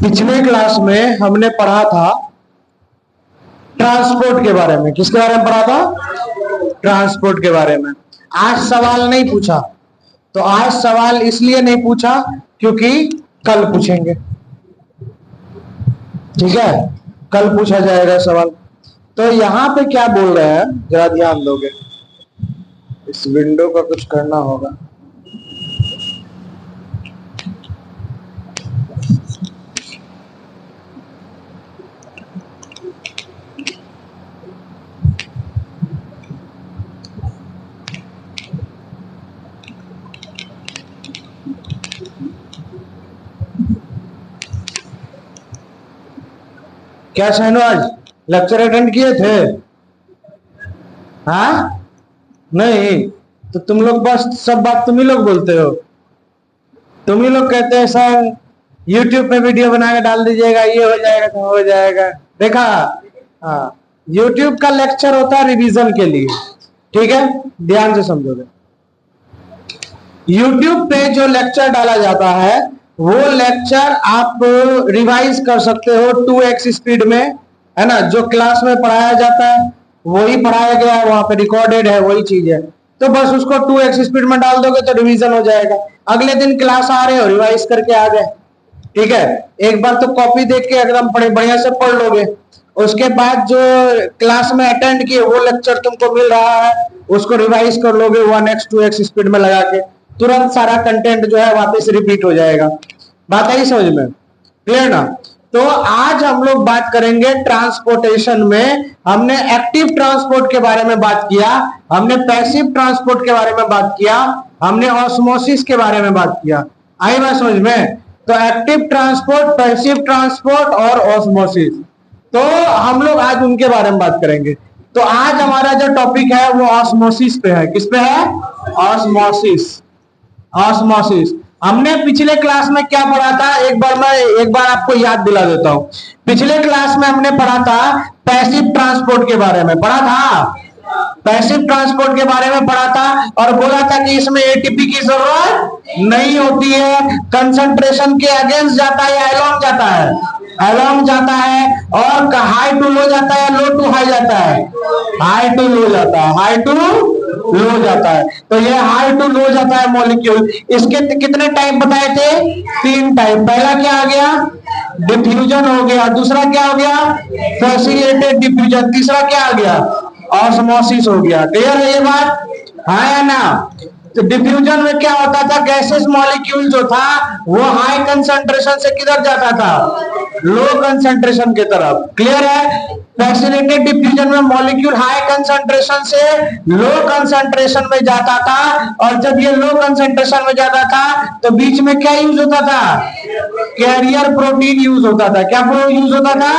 पिछले क्लास में हमने पढ़ा था ट्रांसपोर्ट के बारे में। किसके बारे में पढ़ा था? ट्रांसपोर्ट के बारे में। आज सवाल नहीं पूछा, तो आज सवाल इसलिए नहीं पूछा क्योंकि कल पूछेंगे। ठीक है, कल पूछा जाएगा सवाल। तो यहां पे क्या बोल रहे हैं जरा ध्यान दोगे। इस विंडो का कुछ करना होगा। क्या शहनो आज लेक्चर अटेंड किए थे? हाँ नहीं, तो तुम लोग बस सब बात तुम ही लोग बोलते हो। तुम ही लोग कहते हैं सर YouTube पे वीडियो बना के डाल दीजिएगा, ये हो जाएगा तो हो जाएगा। देखा, हाँ, YouTube का लेक्चर होता है रिवीजन के लिए। ठीक है, ध्यान से समझोगे। YouTube पे जो लेक्चर डाला जाता है वो लेक्चर आप रिवाइज कर सकते हो 2x स्पीड में, है ना। जो क्लास में पढ़ाया जाता है वही पढ़ाया गया है, वहां पे रिकॉर्डेड है, वही चीज है। तो बस उसको 2x स्पीड में डाल दोगे तो रिवीजन हो जाएगा। अगले दिन क्लास आ रहे हो, रिवाइज करके आ गए। ठीक है, एक बार तो कॉपी देख के एकदम बढ़िया से पढ़ लोगे। उसके बाद जो क्लास में अटेंड किए वो लेक्चर तुमको मिल रहा है, उसको रिवाइज कर लोगे 1x 2x स्पीड में लगा के, तुरंत सारा कंटेंट जो है वापस रिपीट हो जाएगा। बात आई समझ में? क्लियर ना? तो आज हम लोग बात करेंगे ट्रांसपोर्टेशन में। हमने एक्टिव ट्रांसपोर्ट के बारे में बात किया, हमने पैसिव ट्रांसपोर्ट के बारे में बात किया, हमने ऑस्मोसिस के बारे में बात किया। आई बात समझ में? तो एक्टिव ट्रांसपोर्ट, पैसिव ट्रांसपोर्ट और ऑस्मोसिस, तो हम लोग आज उनके बारे में बात करेंगे। तो आज हमारा जो टॉपिक है वो ऑस्मोसिस पे है। किस पे है? ऑस्मोसिस। ऑस्मोसिस हमने पिछले क्लास में क्या पढ़ा था, एक बार आपको याद दिला देता हूं। पिछले क्लास में हमने पढ़ा था पैसिव ट्रांसपोर्ट के बारे में, पढ़ा था पैसिव ट्रांसपोर्ट के बारे में पढ़ा था, और बोला था कि इसमें एटीपी की जरूरत नहीं होती है, कंसंट्रेशन के अगेंस्ट जाता है या अलोंग जाता है, अलोंग जाता है, और हाई टू लो जाता है, लो टू हाई जाता है, हाई टू लो जाता है, हाई टू लो जाता है। तो ये हाई टू लो जाता है मॉलिक्यूल। इसके कितने टाइप बताए थे? 3 टाइप। पहला क्या आ गया? डिफ्यूजन हो गया। दूसरा क्या हो गया? Facilitated diffusion. तीसरा क्या आ गया? ऑस्मोसिस हो गया। क्लियर है ये बात? हाँ या ना? तो डिफ्यूजन में क्या होता था? गैसेस मॉलिक्यूल जो था वो हाई कंसंट्रेशन से किधर जाता था? लो कंसंट्रेशन की तरफ। क्लियर है? फैसिलिटेटेड डिफ्यूजन में मॉलिक्यूल हाई कंसंट्रेशन से लो कंसंट्रेशन में जाता था, और जब ये लो कंसंट्रेशन में जाता था तो बीच में क्या यूज होता था? कैरियर प्रोटीन यूज होता था। क्या यूज होता था?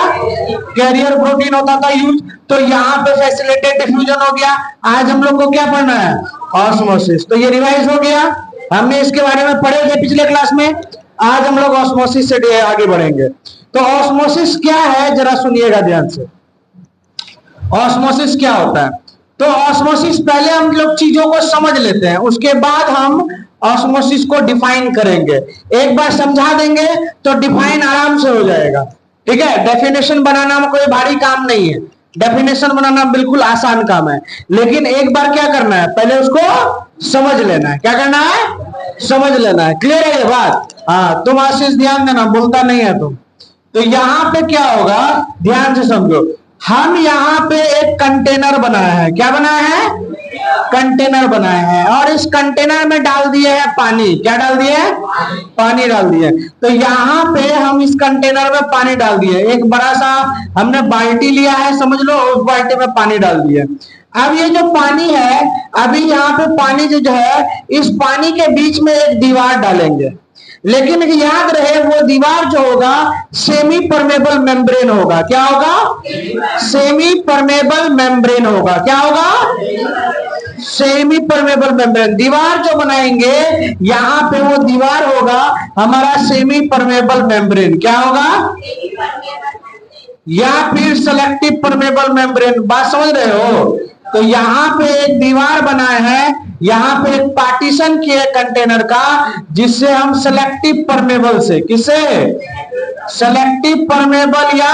कैरियर प्रोटीन होता था यूज। तो यहाँ पे फैसिलिटेटेड डिफ्यूजन हो गया। आज हम लोग को क्या पढ़ना है? ऑस्मोसिस। तो ये रिवाइज हो गया, हमने इसके बारे में पढ़े थे पिछले क्लास में। आज हम लोग ऑस्मोसिस से आगे बढ़ेंगे। तो ऑस्मोसिस क्या है जरा सुनिएगा ध्यान से। ऑस्मोसिस क्या होता है? तो ऑस्मोसिस पहले हम लोग चीजों को समझ लेते हैं, उसके बाद हम ऑस्मोसिस को डिफाइन करेंगे। एक बार समझा देंगे तो डिफाइन आराम से हो जाएगा। ठीक है, डेफिनेशन बनाना में कोई भारी काम नहीं है, डेफिनेशन बनाना बिल्कुल आसान काम है। लेकिन एक बार क्या करना है? पहले उसको समझ लेना है। क्या करना है? समझ लेना है। क्लियर है ये बात? हाँ, तुम आशीष ध्यान देना, बोलता नहीं है तुम। तो यहां पे क्या होगा, ध्यान से समझो। हम यहाँ पे एक कंटेनर बनाया है। क्या बनाया है? कंटेनर बनाया है, और इस कंटेनर में डाल दिए है पानी। क्या डाल दिए? पानी डाल दिए। तो यहाँ पे हम इस कंटेनर में पानी डाल दिए। एक बड़ा सा हमने बाल्टी लिया है, समझ लो, उस बाल्टी में पानी डाल दिए। अब ये जो पानी है, अभी यहाँ पे पानी जो है, इस पानी के बीच में एक दीवार डालेंगे। लेकिन याद रहे वो दीवार जो होगा सेमी परमेबल मेम्ब्रेन होगा। क्या होगा? सेमी परमेबल मेम्ब्रेन होगा। क्या होगा? Semi permeable membrane. दीवार जो बनाएंगे यहाँ पे वो दीवार होगा हमारा सेमी परमेबल मेम्ब्रेन। क्या होगा? या फिर सेलेक्टिव परमेबल मेम्ब्रेन। बात समझ रहे हो? तो यहाँ पे एक दीवार बनाए हैं, यहाँ पे एक पार्टीशन किए कंटेनर का, जिससे हम सेलेक्टिव परमेबल से, किससे? सेलेक्टिव परमेबल या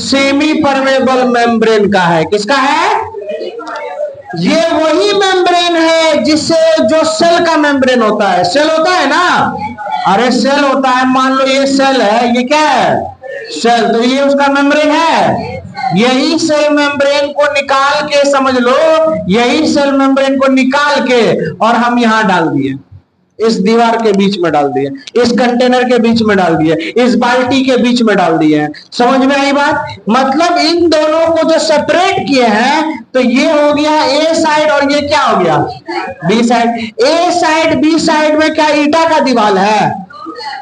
सेमी परमेबल मेम्ब्रेन का है। किसका है? ये वही मेम्ब्रेन है जिससे जो सेल का मेम्ब्रेन होता है। सेल होता है ना, अरे सेल होता है, मान लो ये सेल है, ये क्या है? सेल, तो ये उसका मेम्ब्रेन है। यही सेल मेम्ब्रेन को निकाल के, समझ लो, यही सेल मेम्ब्रेन को निकाल के और हम यहां डाल दिए, इस दीवार के बीच में डाल दिए, इस कंटेनर के बीच में डाल दिए, इस बाल्टी के बीच में डाल दिए। समझ में आई बात? मतलब इन दोनों को जो सेपरेट किए हैं, तो ये हो गया ए साइड और ये क्या हो गया? B side. A side B side में क्या ईटा का दीवार है?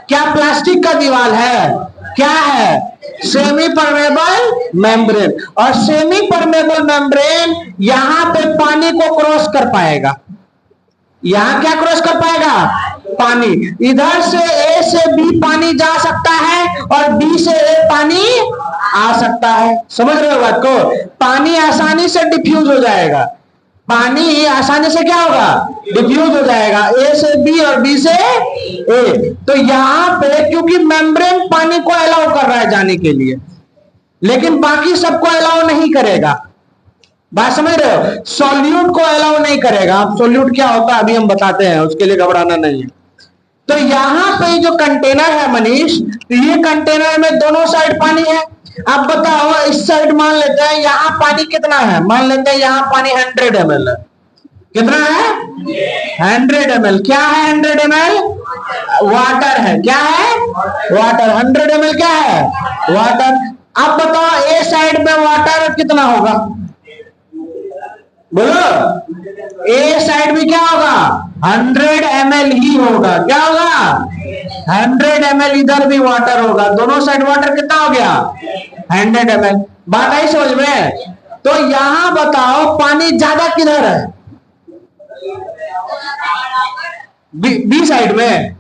क्या प्लास्टिक का दीवार है? क्या है? Semi permeable membrane. और सेमी परमेबल मेम्ब्रेन यहां पे पानी को क्रॉस कर पाएगा। यहां क्या क्रॉस कर पाएगा? पानी। इधर से ए से बी पानी जा सकता है और बी से ए पानी आ सकता है। समझ रहे हो बात को? पानी आसानी से डिफ्यूज हो जाएगा। पानी आसानी से क्या होगा? डिफ्यूज हो जाएगा, ए से बी और बी से ए। तो यहां पे क्योंकि मेम्ब्रेन पानी को अलाउ कर रहा है जाने के लिए, लेकिन बाकी सबको अलाउ नहीं करेगा। बात समझ रहे हो? सॉल्यूट को अलाउ नहीं करेगा। अब सॉल्यूट क्या होता है अभी हम बताते हैं, उसके लिए घबराना नहीं है। तो यहां पे जो कंटेनर है मनीष, तो ये कंटेनर में दोनों साइड पानी है। अब बताओ, इस साइड मान लेते हैं यहां पानी कितना है? मान लेते हैं यहां पानी 100 ml है। कितना है? 100 ml। क्या है 100 ml? वाटर है। क्या है? वाटर। 100 ml क्या है? वाटर। अब बताओ ए साइड में वाटर कितना होगा? बोलो। ए साइड में क्या होगा? 100 ml ही होगा। क्या होगा? 100 ml। इधर भी वाटर होगा। दोनों साइड वाटर कितना हो गया? 100 ml। बात आई समझ में? तो यहां बताओ पानी ज्यादा किधर है? बी साइड में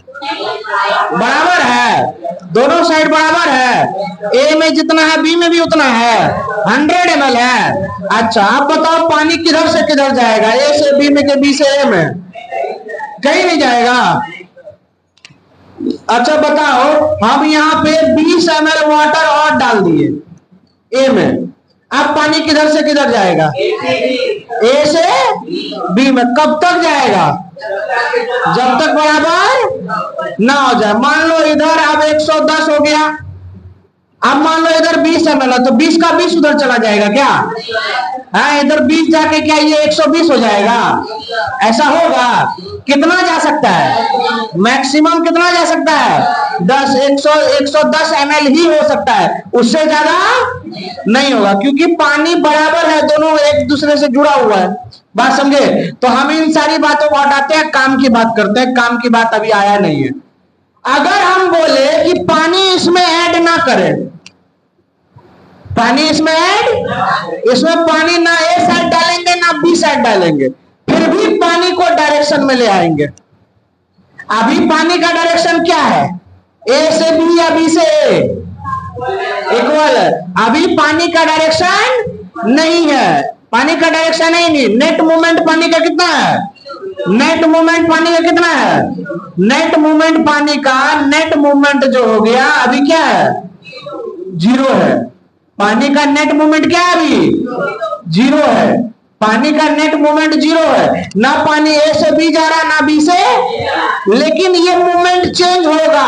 बराबर है। दोनों साइड बराबर है। ए में जितना है बी में भी उतना है। 100 ml है। अच्छा, आप बताओ पानी किधर से किधर जाएगा? ए से बी में के बी से ए में? कहीं नहीं जाएगा। अच्छा बताओ, हम यहाँ पे 20 ml वाटर और डाल दिए ए में। अब पानी किधर से किधर जाएगा? ए से बी में। कब तक जाएगा? जब तक बराबर ना हो जाए। मान लो इधर अब 110 हो गया। अब मान लो इधर 20 ml है, तो 20 का 20 उधर चला जाएगा क्या? हाँ, इधर 20 जाके क्या ये 120 हो जाएगा? ऐसा होगा? कितना जा सकता है? मैक्सिमम कितना जा सकता है? 110 ml ही हो सकता है, उससे ज्यादा नहीं होगा, क्योंकि पानी बराबर है, दोनों एक दूसरे से जुड़ा हुआ है। बात समझे? तो हम इन सारी बातों को हटाते हैं, काम की बात करते हैं। काम की बात अभी आया नहीं है। अगर हम बोले कि पानी इसमें ऐड ना करें, पानी इसमें ऐड, इसमें पानी ना ए साइड डालेंगे ना बी साइड डालेंगे, फिर भी पानी को डायरेक्शन में ले आएंगे। अभी पानी का डायरेक्शन क्या है? ए से बी या बी से ए? इक्वल है। अभी पानी का डायरेक्शन नहीं है। पानी का डायरेक्शन नहीं। नेट मूवमेंट पानी का कितना है? नेट मूवमेंट पानी का कितना है? नेट मूवमेंट पानी का, नेट मूवमेंट जो हो गया अभी क्या है? 0 है। पानी का नेट मूवमेंट क्या है? अभी 0 है। पानी का नेट मूवमेंट 0 है। ना पानी ए से बी जा रहा ना बी से, लेकिन ये मूवमेंट चेंज होगा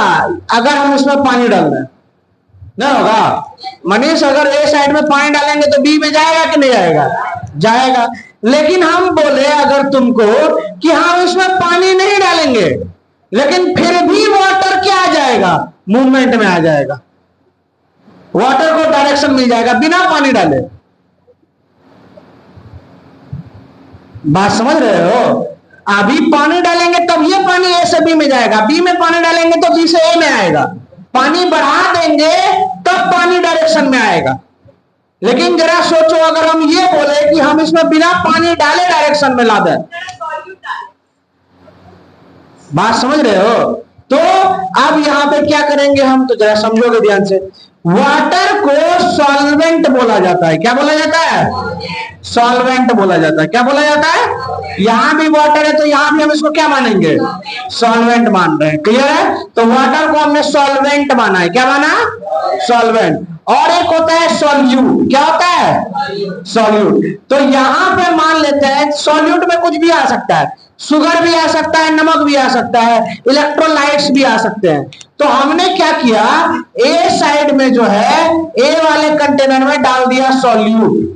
अगर हम इसमें पानी डाल दें। नहीं होगा मनीष? अगर ए साइड में पानी डालेंगे तो बी में जाएगा कि नहीं जाएगा? जाएगा। लेकिन हम बोले अगर तुमको कि हम इसमें पानी नहीं डालेंगे, लेकिन फिर भी वाटर क्या आ जाएगा? मूवमेंट में आ जाएगा। वाटर को डायरेक्शन मिल जाएगा बिना पानी डाले। बात समझ रहे हो? अभी पानी डालेंगे तब ये पानी ए से बी में जाएगा, बी में पानी डालेंगे तो बी से ए में आएगा। पानी बढ़ा देंगे तब पानी डायरेक्शन में आएगा। लेकिन जरा सोचो, अगर हम ये बोले कि हम इसमें बिना पानी डाले डायरेक्शन में ला दें, बात समझ रहे हो? तो अब यहां पे क्या करेंगे हम, तो जरा समझोगे ध्यान से। वाटर को सॉल्वेंट बोला जाता है। क्या बोला जाता है? सॉल्वेंट बोला जाता है। क्या बोला जाता है? यहां भी वाटर है तो यहां भी हम इसको क्या मानेंगे? सॉल्वेंट मान रहे हैं। क्लियर है? तो वाटर को हमने सॉल्वेंट माना है। क्या माना? सॉल्वेंट। और एक होता है सॉल्यूट। क्या होता है? सॉल्यूट। तो यहां पे मान लेते हैं सॉल्यूट में कुछ भी आ सकता है, शुगर भी आ सकता है, नमक भी आ सकता है, इलेक्ट्रोलाइट्स भी आ सकते हैं। तो हमने क्या किया, ए साइड में जो है ए वाले कंटेनर में डाल दिया सॉल्यूट।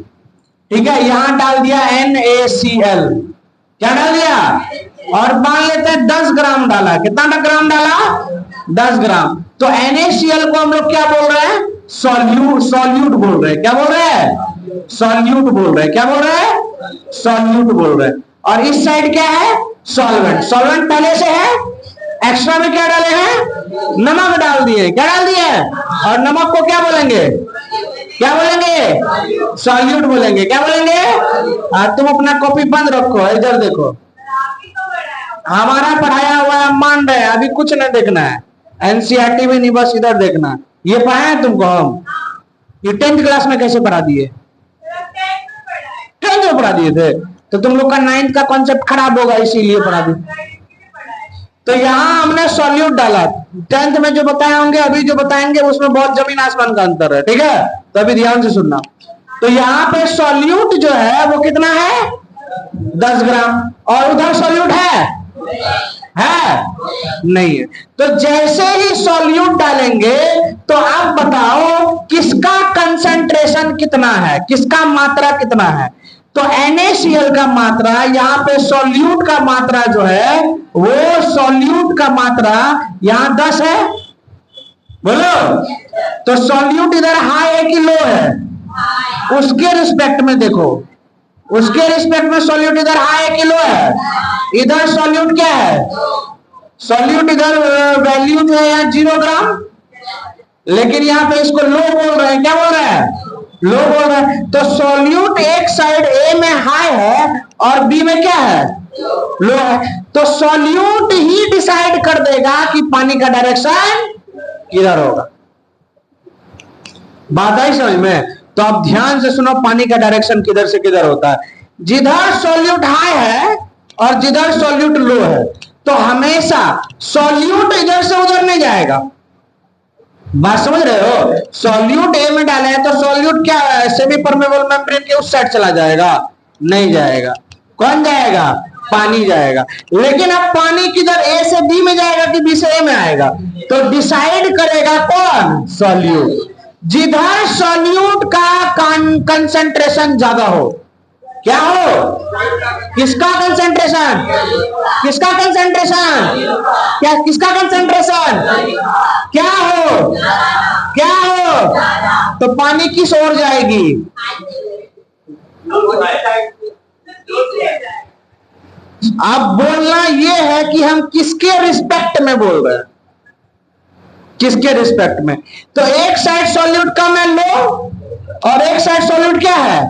ठीक है, यहां डाल दिया NaCl। क्या डाल दिया? और मान लेते हैं 10 ग्राम डाला। कितना ग्राम डाला? 10 ग्राम। तो NaCl को हम लोग क्या बोल रहे हैं? सॉल्यूट बोल रहे हैं। क्या बोल रहे हैं? सॉल्यूट बोल रहे हैं। क्या बोल रहे हैं? सॉल्यूट बोल रहे हैं। और इस साइड क्या है? सॉल्वेंट। सॉल्वेंट पहले से है, एक्स्ट्रा में क्या डाले हैं? नमक डाल दिए। क्या डाल दिए? और नमक को क्या बोलेंगे? क्या बोलेंगे? सॉल्यूट बोलेंगे। क्या बोलेंगे? तुम अपना कॉपी बंद रखो, इधर देखो। हमारा पढ़ाया हुआ है, मान रहे हैं, अभी कुछ नहीं देखना है। NCERT में नहीं, बस इधर देखना। ये पढ़ाया तुमको हम? ये 10th क्लास में कैसे पढ़ा दिए? 10th में पढ़ा दिए थे तो तुम लोग का 9th का कॉन्सेप्ट खराब होगा, इसीलिए पढ़ा दिए। तो यहां हमने सॉल्यूट डाला। 10th में जो बताए होंगे, अभी जो बताएंगे उसमें बहुत जमीन आसमान का अंतर है। ठीक है, तो अभी ध्यान से सुनना। तो यहाँ पे सॉल्यूट जो है वो कितना है? 10 ग्राम। और उधर सॉल्यूट है नहीं है। तो जैसे ही सॉल्यूट डालेंगे तो आप बताओ किसका कंसंट्रेशन कितना है, किसका मात्रा कितना है? तो NaCl का मात्रा, यहाँ पे सॉल्यूट का मात्रा जो है वो सॉल्यूट का मात्रा यहाँ 10 है। बोलो, तो सॉल्यूट इधर हाई है कि लो है? उसके रिस्पेक्ट में देखो, उसके रिस्पेक्ट में सॉल्यूट इधर हाई है कि लो है? इधर सॉल्यूट क्या है? सॉल्यूट इधर वैल्यू जो है यहाँ 0 ग्राम, लेकिन यहाँ पे इसको लो बोल रहे हैं। क्या बोल रहे हैं? लो बोल रहे हैं। तो सॉल्यूट एक साइड ए में हाई है और बी में क्या है? लो है। तो सॉल्यूट ही डिसाइड कर देगा कि पानी का डायरेक्शन किधर होगा। बात आई समझ में? तो आप ध्यान से सुनो, पानी का डायरेक्शन किधर से किधर होता है। जिधर सॉल्यूट हाई है और जिधर सॉल्यूट लो है, तो हमेशा सॉल्यूट इधर से उधर नहीं जाएगा। बात समझ रहे हो? सॉल्यूट ए में डाले हैं तो सॉल्यूट क्या है? सेमी परमेबल मेम्ब्रेन के उस साइड चला जाएगा? नहीं जाएगा। कौन जाएगा? पानी जाएगा। लेकिन अब पानी किधर, ए से बी में जाएगा कि बी से ए में आएगा? तो डिसाइड करेगा कौन? सॉल्यूट। जिधर सॉल्यूट का कंसंट्रेशन ज्यादा हो, क्या हो? किसका कंसंट्रेशन? किसका कंसंट्रेशन? क्या? किसका कंसंट्रेशन? क्या हो? क्या हो? तो पानी किस ओर जाएगी? अब बोलना यह है कि हम किसके रिस्पेक्ट में बोल रहे हैं, किसके रिस्पेक्ट में। तो एक साइड सॉल्यूट कम है, लो, और एक साइड सॉल्यूट क्या है?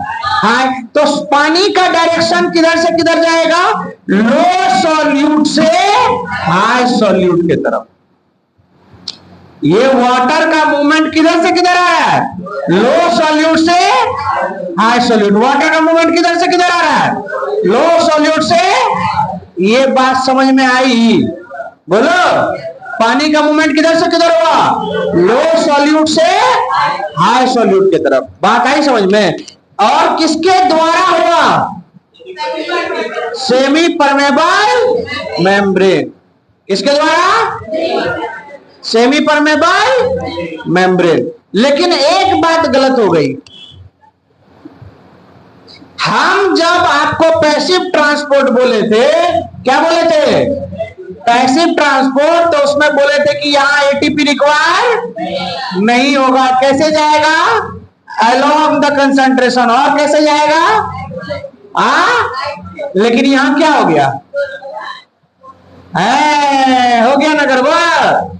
हाई। तो पानी का डायरेक्शन किधर से किधर जाएगा? लो सॉल्यूट से हाई सॉल्यूट की तरफ। ये वाटर का मूवमेंट किधर से किधर आ रहा है? लो सॉल्यूट से हाई सॉल्यूट। वाटर का मूवमेंट किधर से किधर आ रहा है? लो सॉल्यूट से। ये बात समझ में आई? बोलो, पानी का मूवमेंट किधर से किधर हुआ? लो सॉल्यूट से हाई सॉल्यूट की तरफ। बात आई समझ में? और किसके द्वारा हुआ? Semi permeable membrane. किसके द्वारा? Semi permeable membrane. लेकिन एक बात गलत हो गई। हम जब आपको पैसिव ट्रांसपोर्ट बोले थे, क्या बोले थे? पैसिव ट्रांसपोर्ट, तो उसमें बोले थे कि यहाँ एटीपी रिक्वायर नहीं होगा। कैसे जाएगा? Along the concentration. और कैसे जाएगा? लेकिन यहां क्या हो गया? हो गया ना गड़बड़?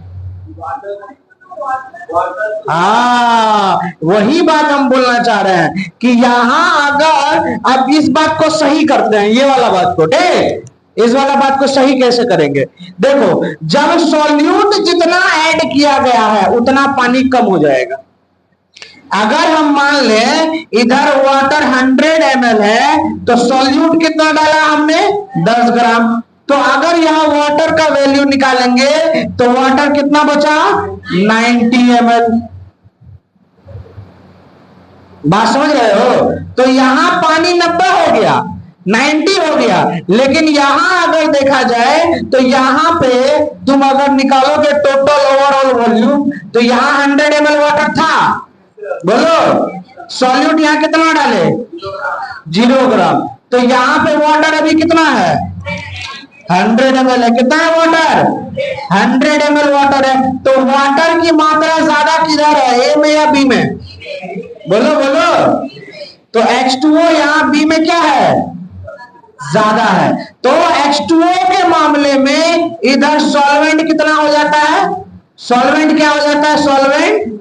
वही बात हम बोलना चाह रहे हैं कि यहां अगर आप इस बात को सही करते हैं, ये वाला बात को, ठीक, इस वाला बात को सही कैसे करेंगे? देखो, जब सॉल्यूट जितना ऐड किया गया है उतना पानी कम हो जाएगा। अगर हम मान लें इधर वाटर 100 ml है तो सॉल्यूट कितना डाला हमने 10 ग्राम। तो अगर यहाँ वाटर का वैल्यू निकालेंगे तो वाटर कितना बचा 90 ml। बात समझ रहे हो? तो यहाँ पानी 90 हो गया, 90 हो गया, लेकिन यहां अगर देखा जाए तो यहां पे तुम अगर निकालोगे टोटल ओवरऑल वॉल्यूम तो यहां 100 ml वाटर था, बोलो सॉल्यूट यहां कितना डाले 0 ग्राम। तो यहां पे वाटर अभी कितना है 100 ml है। कितना है वाटर 100 ml वाटर है। तो वाटर की मात्रा ज्यादा किधर है, ए में या बी में? बोलो बोलो। तो H2O यहाँ बी में क्या है ज्यादा है। तो H2O के मामले में इधर सॉल्वेंट कितना हो जाता है, सॉल्वेंट क्या हो जाता है, सॉल्वेंट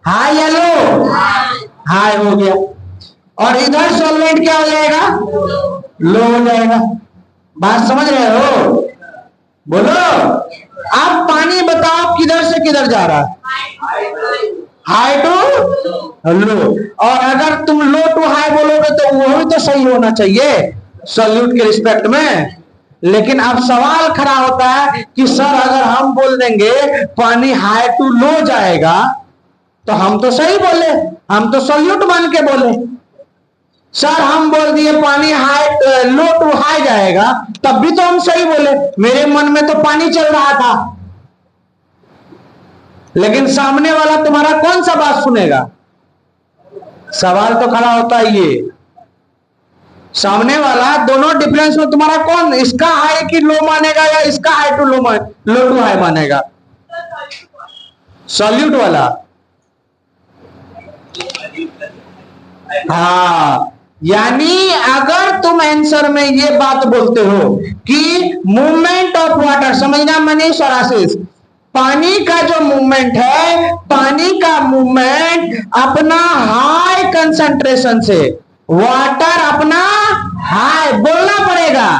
हाई या लो, हाई हो गया। और इधर सॉल्वेंट क्या हो जाएगा, लो हो जाएगा। बात समझ रहे हो? बोलो। अब पानी बताओ किधर से किधर जा रहा है, हाई टू लो। और अगर तुम लो टू हाई बोलोगे तो वो भी तो सही होना चाहिए सॉल्यूट के रिस्पेक्ट में। लेकिन अब सवाल खड़ा होता है कि सर अगर हम बोल देंगे पानी हाई टू लो जाएगा तो हम तो सही बोले, हम तो सॉल्यूट मान के बोले। सर हम बोल दिए पानी हाई लो टू हाई जाएगा तब भी तो हम सही बोले, मेरे मन में तो पानी चल रहा था। लेकिन सामने वाला तुम्हारा कौन सा बात सुनेगा? सवाल तो खड़ा होता है ये, सामने वाला दोनों डिफरेंस में तुम्हारा कौन, इसका हाई की लो मानेगा या इसका high to low to high मानेगा? सॉल्यूट वाला। हाँ, यानी अगर तुम आंसर में ये बात बोलते हो कि मूवमेंट ऑफ वाटर, समझना मनीष और आशीष, पानी का जो मूवमेंट है, पानी का मूवमेंट अपना हाई कंसंट्रेशन से, वाटर अपना हाई बोलना पड़ेगा,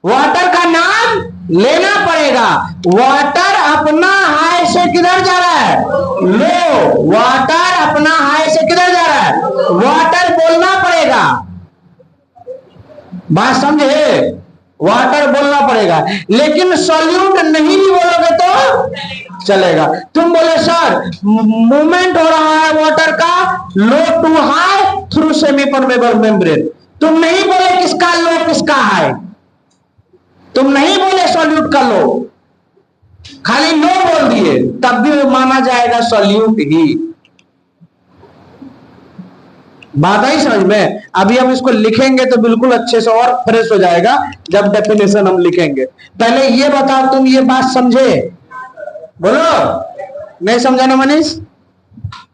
वाटर का नाम लेना पड़ेगा। वाटर अपना हाई से किधर जा रहा है, लो। वाटर अपना हाई से किधर जा रहा है, वाटर बोलना पड़ेगा। बात समझे? वाटर बोलना पड़ेगा। लेकिन सॉल्यूट नहीं भी बोलोगे तो चलेगा। तुम बोले सर मूवमेंट हो रहा है वाटर का low to high through semi permeable membrane, तुम नहीं बोले किसका लो किसका हाई, तुम नहीं बोले सॉल्यूट का लो, खाली लो बोल दिए, तब भी माना जाएगा सॉल्यूट ही। बात आई समझ में? अभी हम इसको लिखेंगे तो बिल्कुल अच्छे से और फ्रेश हो जाएगा जब डेफिनेशन हम लिखेंगे। पहले ये बताओ तुम ये बात समझे? बोलो। नहीं समझा ना मनीष?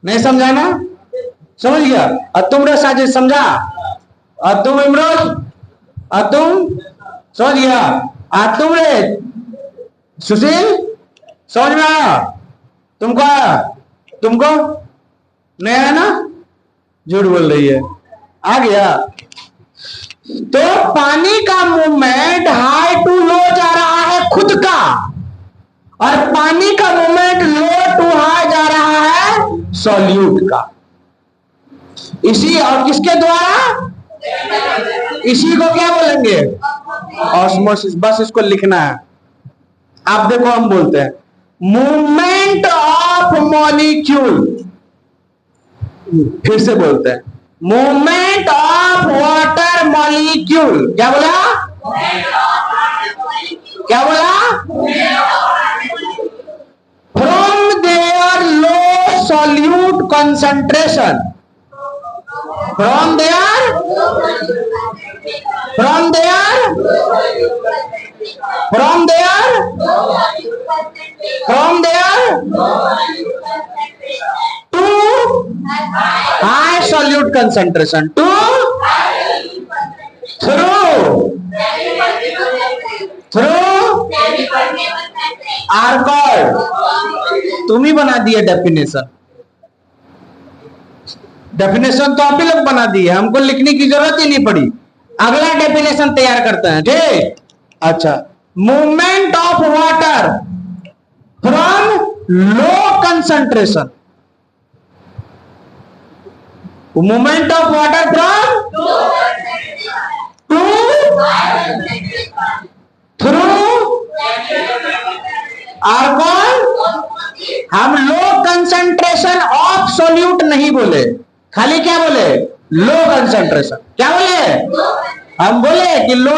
नहीं समझा ना? समझ गया? और तुम रे साजिद समझा? और तुम इमरान? और तुम समझ गया? और तुम रे सुशील समझ में आया? तुमको आया? तुमको नहीं आया ना? झूठ बोल रही है, आ गया। तो पानी का मूवमेंट हाई टू लो जा रहा है खुद का, और पानी का मूवमेंट लो टू हाई जा रहा है सॉल्यूट का। इसी और किसके द्वारा? इसी को क्या बोलेंगे? ऑस्मोसिस। बस इसको लिखना है। आप देखो हम बोलते हैं मूवमेंट ऑफ मॉलिक्यूल, फिर से बोलते हैं मूवमेंट ऑफ वाटर मॉलिक्यूल। क्या बोला? क्या बोला? From there low solute concentration, from there to high solute concentration to through are called, तुम ही बना दिए डेफिनेशन। डेफिनेशन तो आप ही लोग बना दिए, हमको लिखने की जरूरत ही नहीं पड़ी। अगला डेफिनेशन तैयार करते हैं, ठीक? अच्छा, movement of water from low concentration, movement of water from to through are called, हम लो कंसंट्रेशन ऑफ सॉल्यूट नहीं बोले, खाली क्या बोले, लो कंसंट्रेशन। क्या बोले, हम बोले कि लो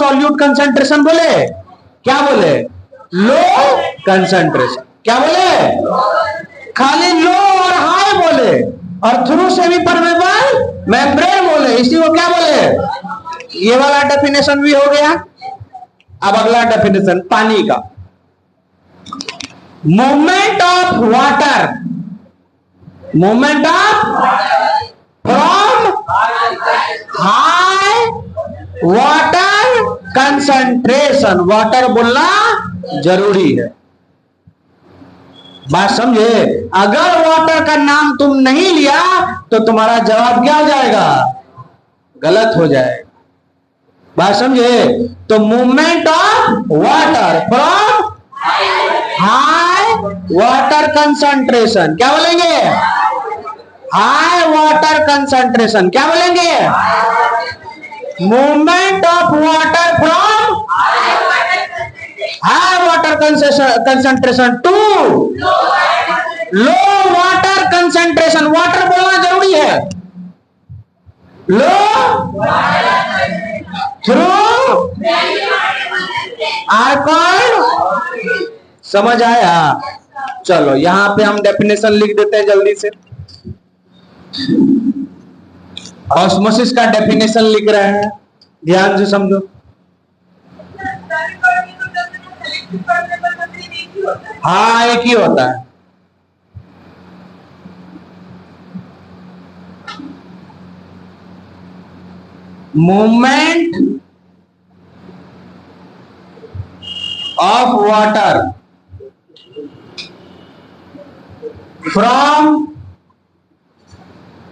सॉल्यूट कंसंट्रेशन बोले, क्या बोले, लो कंसंट्रेशन। क्या बोले, खाली लो और हाई बोले, और थ्रू सेमी परमेबल मेम्ब्रेन बोले, इसी को क्या बोले। ये वाला डेफिनेशन भी हो गया। अब अगला डेफिनेशन पानी का। Movement of water, movement of from high water concentration, water बोलना जरूरी है। बात समझे, अगर वाटर का नाम तुम नहीं लिया तो तुम्हारा जवाब क्या हो जाएगा, गलत हो जाएगा। बात समझे, तो movement of water from high water concentration, क्या बोलेंगे, हाई वाटर कंसंट्रेशन। क्या बोलेंगे, movement of water from high water concentration to low water concentration, water बोलना जरूरी है, लो थ्रू आर कॉल्ड। समझ आया। चलो यहां पे हम डेफिनेशन लिख देते हैं जल्दी से। ऑस्मोसिस का डेफिनेशन लिख रहे हैं, ध्यान से समझो। हाँ एक ही होता है। Movement of water from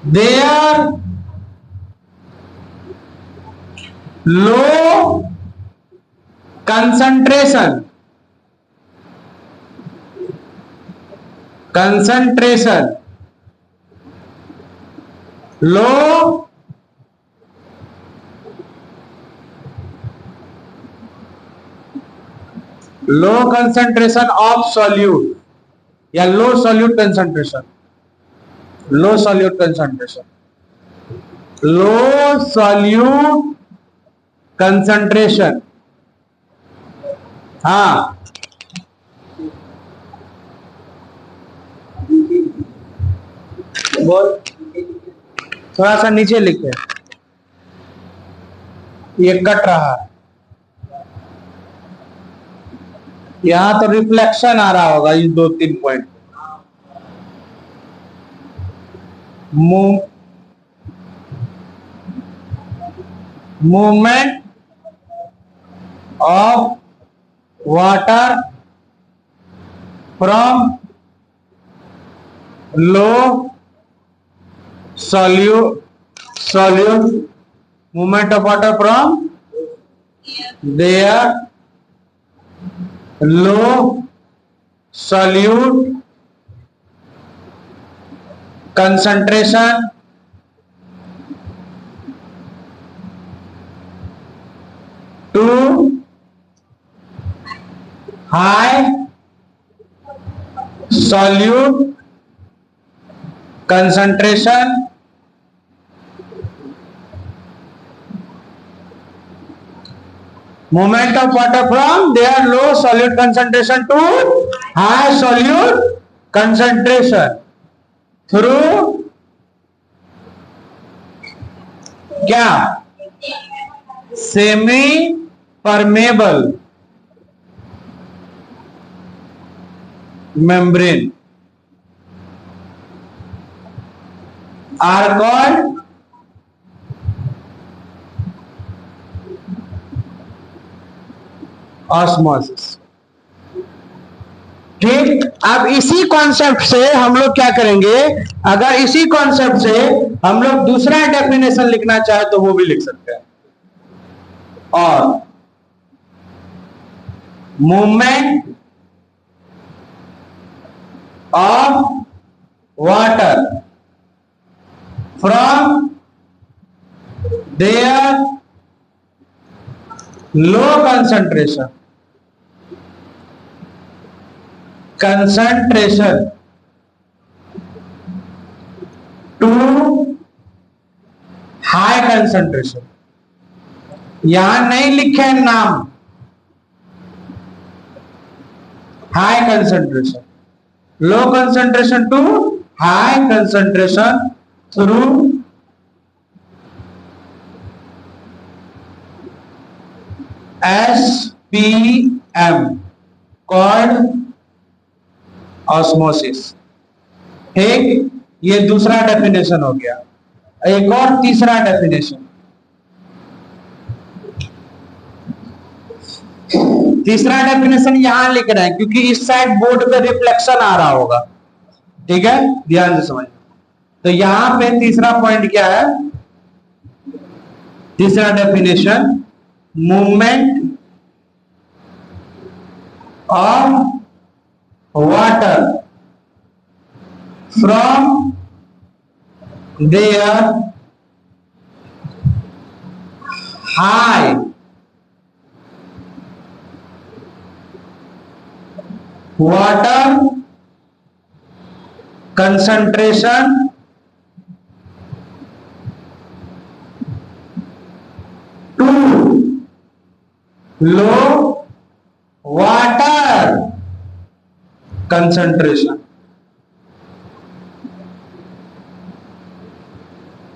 there low concentration, concentration low low concentration of solute या low solute concentration, low solute concentration, low solute concentration. हाँ बोल, थोड़ा सा नीचे लिखे, ये कट रहा है। यहां तो रिफ्लेक्शन आ रहा होगा ये 2-3 point. Movement of water from low solute, movement of water from there low solute concentration to high solute concentration movement of water from their low solute concentration to high solute concentration through क्या, semi permeable membrane are called osmosis. ठीक, अब इसी concept से हम लोग क्या करेंगे, अगर इसी कॉन्सेप्ट से हम लोग दूसरा डेफिनेशन लिखना चाहे तो वो भी लिख सकते हैं। और movement of water from there low concentration to high concentration. यहां नहीं लिखे नाम, high concentration, low concentration to high concentration through SPM called osmosis. ठीक, ये दूसरा डेफिनेशन हो गया। एक और तीसरा डेफिनेशन, तीसरा डेफिनेशन यहां लिख रहे हैं क्योंकि इस साइड बोर्ड पे रिफ्लेक्शन आ रहा होगा। ठीक है, ध्यान से समझ। तो यहां पे तीसरा पॉइंट क्या है? तीसरा definition, movement of water from there high water concentration to low water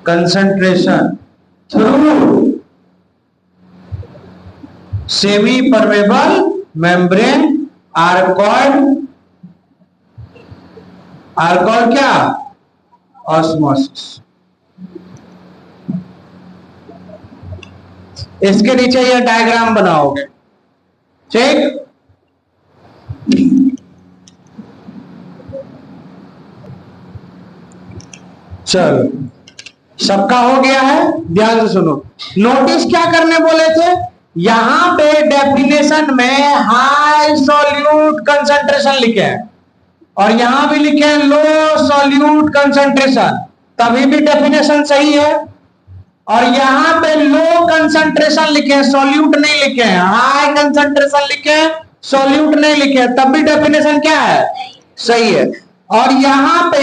concentration through semi permeable membrane are called क्या? ऑस्मोसिस। इसके नीचे ये डायग्राम बनाओगे। ठीक, चलो सबका हो गया है, ध्यान से सुनो। नोटिस क्या करने बोले थे? यहां पे डेफिनेशन में हाई सॉल्यूट कंसंट्रेशन लिखे हैं और यहां भी लिखे हैं लो सॉल्यूट कंसंट्रेशन, तभी भी डेफिनेशन सही है। और यहां पे लो कंसंट्रेशन लिखे हैं, सॉल्यूट नहीं लिखे हैं, हाई कंसंट्रेशन लिखे हैं, सॉल्यूट नहीं लिखे हैं, तब भी डेफिनेशन क्या है? सही है। और यहां पे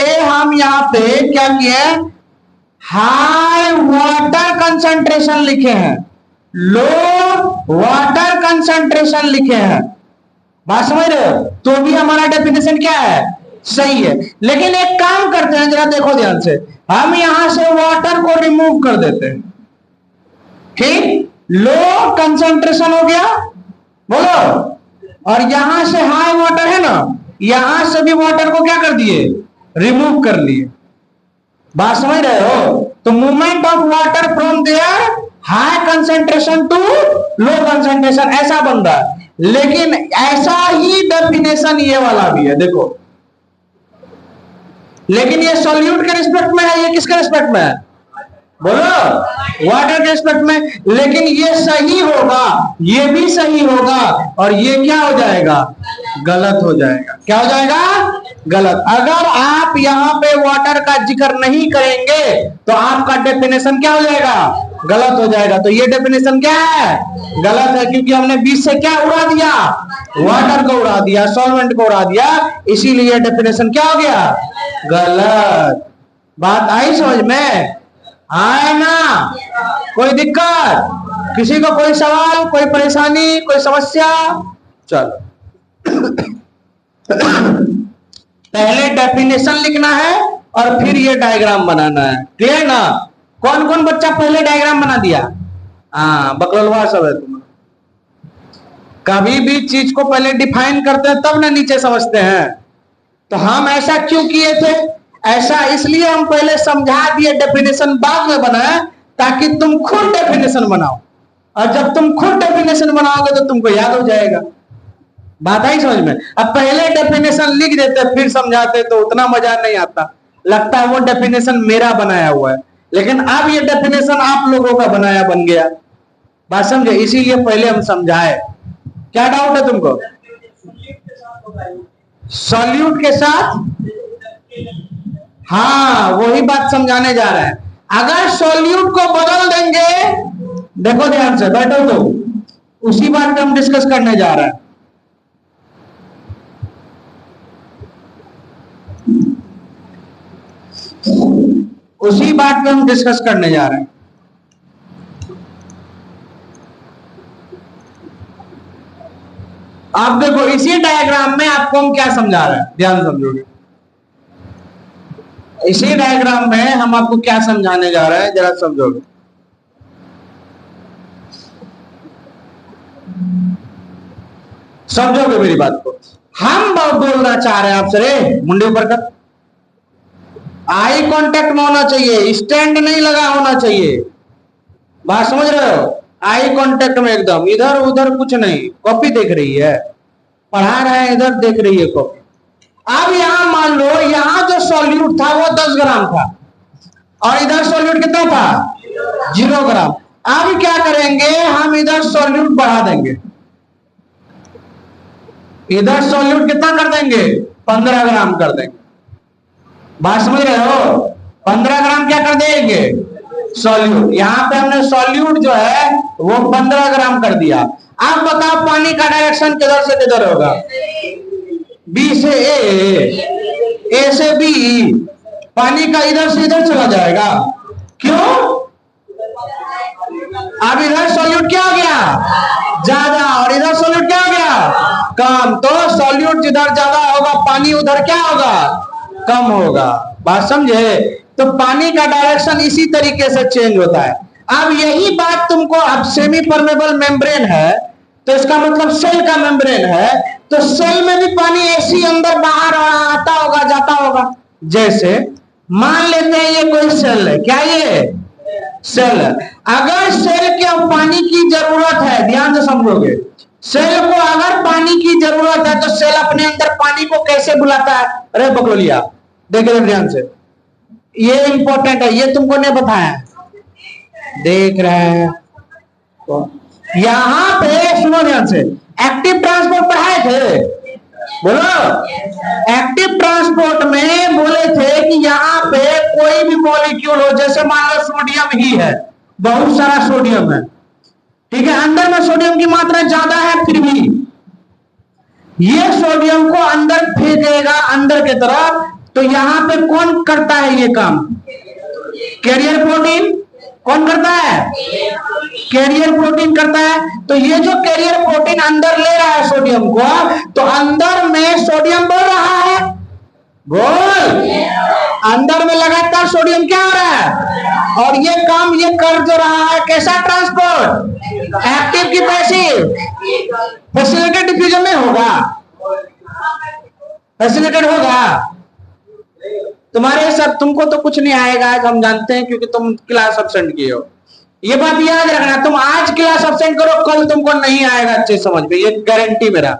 क्या किए? हाई वाटर कंसंट्रेशन लिखे हैं, लो वाटर कंसंट्रेशन लिखे हैं। बात समझ रहे हो? तो भी हमारा डेफिनेशन क्या है? सही है। लेकिन एक काम करते हैं, जरा देखो ध्यान से, हम यहां से वाटर को रिमूव कर देते हैं। ठीक, लो कंसंट्रेशन हो गया, बोलो। और यहां से हाई वाटर है ना, यहां से भी वाटर को क्या कर दिए? रिमूव कर लिए। बात समझ रहे हो? तो movement of water from there high concentration to low concentration ऐसा बन रहा है। लेकिन ऐसा ही डेफिनेशन ये वाला भी है, देखो। लेकिन ये सॉल्यूट के रिस्पेक्ट में है, ये किसके रिस्पेक्ट में है? बोलो, वाटर के रिस्पेक्ट में। लेकिन ये सही होगा, ये भी सही होगा, और ये क्या हो जाएगा? गलत हो जाएगा। क्या हो जाएगा? गलत। अगर आप यहां पे वाटर का जिक्र नहीं करेंगे तो आपका डेफिनेशन क्या हो जाएगा? गलत हो जाएगा। तो ये डेफिनेशन क्या है? गलत है, क्योंकि हमने बीच से क्या उड़ा दिया? वाटर को उड़ा दिया, सॉल्वेंट को उड़ा दिया, इसीलिए डेफिनेशन क्या हो गया? गलत। बात आई समझ में? आए ना? कोई दिक्कत? किसी को कोई सवाल, कोई परेशानी, कोई समस्या? चलो पहले डेफिनेशन लिखना है और फिर ये डायग्राम बनाना है। क्लियर ना? कौन कौन बच्चा पहले डायग्राम बना दिया? हाँ, बकलवा सब है तुम। कभी भी चीज को पहले डिफाइन करते हैं तब ना नीचे समझते हैं। तो हम ऐसा क्यों किए थे? ऐसा इसलिए हम पहले समझा दिए, डेफिनेशन बाद में बनाए, ताकि तुम खुद डेफिनेशन बनाओ। और जब तुम खुद डेफिनेशन बनाओगे तो तुमको याद हो जाएगा। बात आई समझ में? अब पहले डेफिनेशन लिख देते फिर समझाते तो उतना मजा नहीं आता, लगता है वो डेफिनेशन मेरा बनाया हुआ है। लेकिन अब ये डेफिनेशन आप लोगों का बनाया बन गया। बात समझे? इसीलिए पहले हम समझाए। क्या डाउट है तुमको? सॉल्यूट के साथ? हाँ, वही बात समझाने जा रहे हैं। अगर सॉल्यूट को बदल देंगे, देखो ध्यान से बैठो, तो उसी बात पे हम डिस्कस करने जा रहे हैं। उसी बात पे हम डिस्कस करने जा रहे हैं। आप देखो इसी डायग्राम में आपको हम क्या समझा रहे हैं, ध्यान समझोगे। इसी डायग्राम में हम आपको क्या समझाने जा रहे हैं, जरा समझोगे। समझोगे मेरी बात को। हम बोलना चाह रहे हैं आपसे, रे मुंडे ऊपर कर, आई कांटेक्ट में होना चाहिए, स्टैंड नहीं लगा होना चाहिए। बात समझ रहे हो? आई कांटेक्ट में एकदम, इधर उधर कुछ नहीं। कॉपी देख रही है, पढ़ा रहे हैं, इधर देख रही है कॉपी। अब यहां मान लो, यहां जो सॉल्यूट था वो 10 ग्राम था और इधर सॉल्यूट कितना था? 0 ग्राम। अब क्या करेंगे, हम इधर सॉल्यूट बढ़ा देंगे। इधर सॉल्यूट कितना कर देंगे? 15 ग्राम कर देंगे। बात समझ रहे हो? 15 ग्राम क्या कर देंगे? सॉल्यूट। यहां पे हमने सॉल्यूट जो है वो 15 ग्राम कर दिया। अब बताओ पानी का डायरेक्शन किधर से किधर होगा? बी से ए से बी। पानी का इधर से इधर चला जाएगा। क्यों? अब इधर सॉल्यूट क्या हो गया? ज्यादा, और इधर सॉल्यूट क्या हो गया? कम। तो सॉल्यूट जिधर ज्यादा होगा पानी उधर क्या होगा? कम होगा। बात समझे? तो पानी का डायरेक्शन इसी तरीके से चेंज होता है। अब यही बात तुमको, अब सेमी परमेबल मेम्ब्रेन है तो इसका मतलब सेल का मेम्ब्रेन है, तो सेल में भी पानी ऐसी अंदर बाहर आता होगा जाता होगा। जैसे मान लेते हैं ये कोई सेल है, क्या ये सेल है। अगर सेल के पानी की जरूरत है, ध्यान से समझोगे, सेल को अगर पानी की जरूरत है तो सेल अपने अंदर पानी को कैसे बुलाता है? अरे बकलोलिया देखिए ध्यान से, ये इंपॉर्टेंट है, ये तुमको नहीं बताया, देख रहे हैं तो यहां पे सुनो ध्यान से। एक्टिव ट्रांसपोर्ट पढ़ाए थे, बोलो। एक्टिव ट्रांसपोर्ट में बोले थे कि यहां पे कोई भी मॉलिक्यूल हो, जैसे मान लो सोडियम ही है, बहुत सारा सोडियम है, ठीक है, अंदर में सोडियम की मात्रा ज्यादा है, फिर भी ये सोडियम को अंदर फेंकेगा अंदर की तरफ। तो यहां पे कौन करता है ये काम? Carrier protein. कौन करता है? कैरियर प्रोटीन करता है। तो ये जो कैरियर प्रोटीन अंदर ले रहा है सोडियम को, तो अंदर में सोडियम बढ़ रहा है, बोल, अंदर में लगातार सोडियम क्या हो रहा है, और ये काम ये कर जो रहा है, कैसा ट्रांसपोर्ट? एक्टिव की पैसिव? फैसिलिटेड डिफ्यूजन में होगा, फैसिलिटेड होगा। तुम्हारे सब, तुमको तो कुछ नहीं आएगा आज, हम जानते हैं, क्योंकि तुम क्लास एब्सेंट किए हो। ये बात याद रखना, तुम आज क्लास एब्सेंट करो, कल तुमको नहीं आएगा अच्छे समझ में, ये गारंटी मेरा।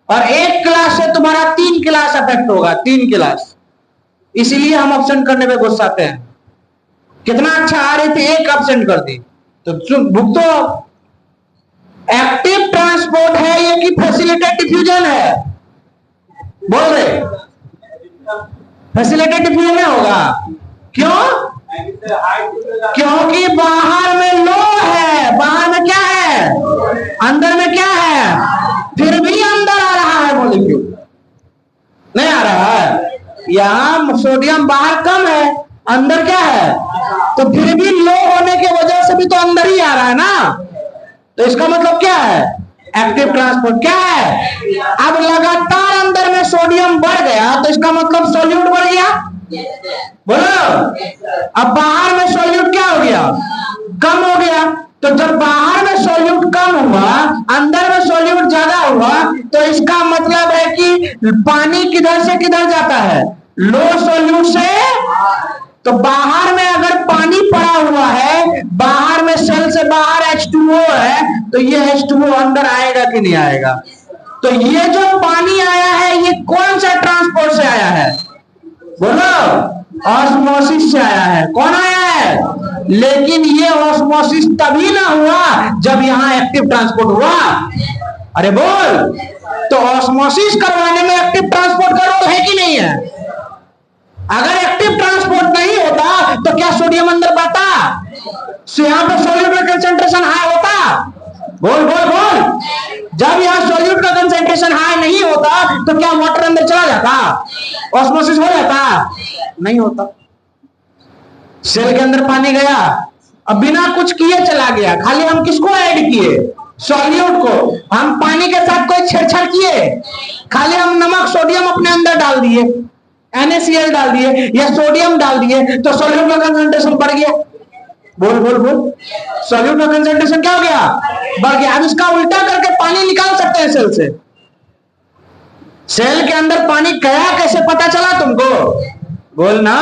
और एक क्लास से तुम्हारा 3 क्लास अफेक्ट होगा, 3 क्लास। इसीलिए हम एब्सेंट करने में गुस्साते हैं। कितना अच्छा आ रही थी, एक एब्सेंट कर दी तो भुगतो। एक्टिव ट्रांसपोर्ट है ये कि फैसिलिटेड डिफ्यूजन है? बोल रहे फैसिलिटेड डिफ्यूजन में होगा। क्यों? क्योंकि बाहर में लो है, बाहर में क्या है, अंदर में क्या है, फिर भी अंदर आ रहा है मॉलिक्यूल, नहीं आ रहा है। यहां सोडियम बाहर कम है, अंदर क्या है, तो फिर भी लो होने की वजह से भी तो अंदर ही आ रहा है ना। तो इसका मतलब क्या है? एक्टिव ट्रांसपोर्ट क्या है? अब लगातार अंदर में सोडियम बढ़ गया तो इसका मतलब सॉल्यूट बढ़ गया, बोलो। अब बाहर में सॉल्यूट क्या हो गया? कम हो गया। तो जब बाहर में सॉल्यूट कम हुआ, अंदर में सॉल्यूट ज्यादा हुआ, तो इसका मतलब है कि पानी किधर से किधर जाता है? लो सॉल्यूट से। तो बाहर में अगर पानी पड़ा हुआ है, बाहर में सेल से बाहर H2O है, तो ये H2O अंदर आएगा कि नहीं आएगा? तो ये जो पानी आया है ये कौन सा ट्रांसपोर्ट से आया है? बोलो, ऑस्मोसिस से आया है। कौन आया है? लेकिन ये ऑस्मोसिस तभी ना हुआ जब यहां एक्टिव ट्रांसपोर्ट हुआ। अरे बोल, तो ऑस्मोसिस करवाने में एक्टिव ट्रांसपोर्ट का रोल है कि नहीं है? अगर एक्टिव ट्रांसपोर्ट नहीं होता तो क्या सोडियम अंदर बढ़ता? यहाँ पे सोल्यूट का कंसेंट्रेशन हाई होता? बोल बोल बोल। जब यहाँ सोल्यूट का कंसेंट्रेशन हाई नहीं होता तो क्या वाटर अंदर चला जाता? ऑस्मोसिस हो जाता? नहीं होता। सेल के अंदर पानी गया, अब बिना कुछ किए चला गया, खाली हम किसको ऐड किए? सॉल्यूट को। हम पानी के साथ कोई छेड़छाड़ किए? खाली हम नमक सोडियम अपने अंदर डाल दिए, NaCl डाल दिए या सोडियम डाल दिए, तो सॉल्यूट का कंसेंट्रेशन बढ़ गया। बोल बोल बोल। सॉल्यूट का कंसेंट्रेशन क्या हो गया? बढ़ गया। अब इसका उल्टा करके पानी निकाल सकते हैं सेल से। सेल के अंदर पानी गया कैसे पता चला तुमको? बोलना।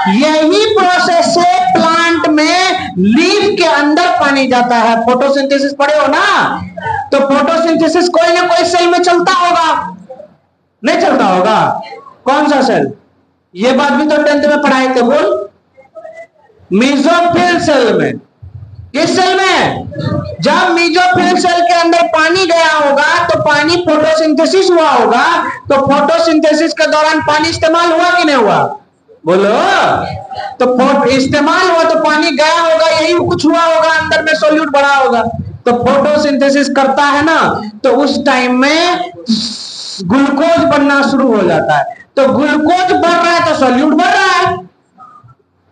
यही प्रोसेस से प्लांट में लीफ के अंदर पानी जाता है। फोटोसिंथेसिस पढ़े हो ना? तो फोटोसिंथेसिस कोई ना कोई सेल में चलता होगा, नहीं चलता होगा? कौन सा सेल? ये बात भी तो 10th में पढ़ाए थे। बोल। मेसोफिल सेल में। किस सेल में? जब मेसोफिल सेल के अंदर पानी गया होगा तो पानी फोटोसिंथेसिस हुआ होगा, तो फोटोसिंथेसिस के दौरान पानी इस्तेमाल हुआ कि नहीं हुआ? बोलो। तो इस्तेमाल हुआ तो पानी गया होगा, यही कुछ हुआ होगा, अंदर में सोल्यूट बढ़ा होगा। तो फोटोसिंथेसिस करता है ना, तो उस टाइम में ग्लूकोज बनना शुरू हो जाता है। तो ग्लूकोज बढ़ रहा है तो सोल्यूट बढ़ रहा है?